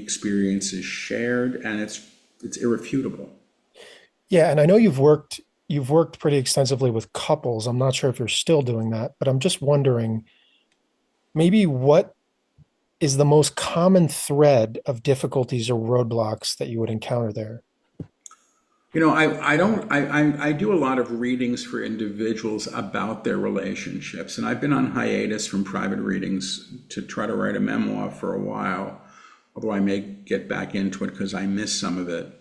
experience is shared, and it's irrefutable. Yeah, and I know you've worked pretty extensively with couples. I'm not sure if you're still doing that, but I'm just wondering maybe what is the most common thread of difficulties or roadblocks that you would encounter there? I don't I do a lot of readings for individuals about their relationships, and I've been on hiatus from private readings to try to write a memoir for a while, although I may get back into it because I miss some of it.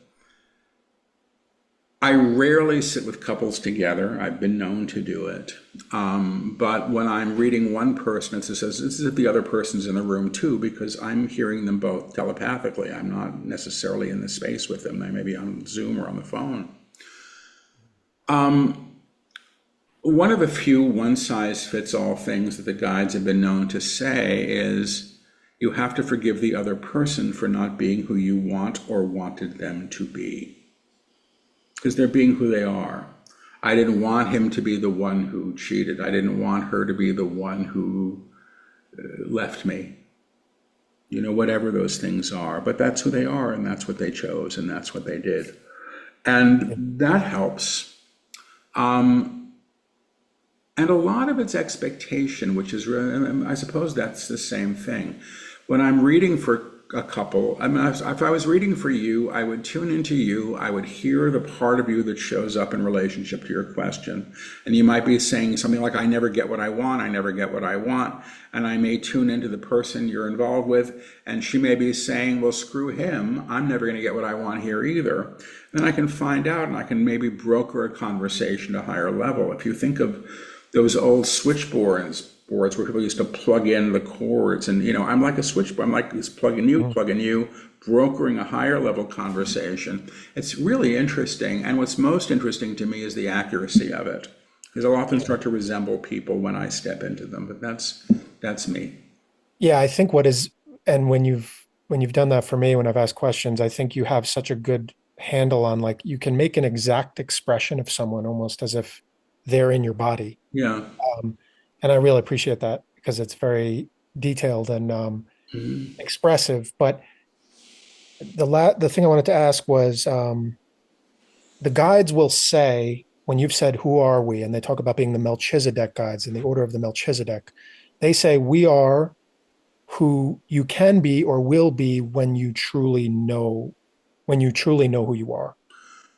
I rarely sit with couples together. I've been known to do it. But when I'm reading one person, it's as if the other person's in the room too, because I'm hearing them both telepathically. I'm not necessarily in the space with them. They may be on Zoom or on the phone. One of the few one-size-fits-all things that the guides have been known to say is you have to forgive the other person for not being who you want or wanted them to be, because they're being who they are. I didn't want him to be the one who cheated. I didn't want her to be the one who left me. Whatever those things are. But that's who they are, and that's what they chose, and that's what they did. And that helps. And a lot of it's expectation, which is, I suppose that's the same thing. When I'm reading for a couple, if I was reading for you, I would tune into you. I would hear the part of you that shows up in relationship to your question. And you might be saying something like, I never get what I want. I never get what I want. And I may tune into the person you're involved with, and she may be saying, well, screw him. I'm never going to get what I want here either. Then I can find out, and I can maybe broker a conversation to a higher level. If you think of those old switchboards where people used to plug in the cords, and I'm like a switchboard. I'm like this plugging you, brokering a higher level conversation. It's really interesting, and what's most interesting to me is the accuracy of it, because I'll often start to resemble people when I step into them. But that's me. Yeah, I think what is, and when you've done that for me, when I've asked questions, I think you have such a good handle on like you can make an exact expression of someone almost as if they're in your body. Yeah. Um, and I really appreciate that because it's very detailed and expressive. But the thing I wanted to ask was the guides will say when you've said who are we, and they talk about being the Melchizedek guides in the order of the Melchizedek, they say we are who you can be or will be when you truly know who you are.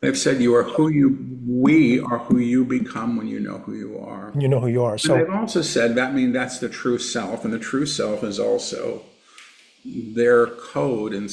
They've said we are who you become when you know who you are. And you know who you are. And So they've also said that that's the true self, and the true self is also their code in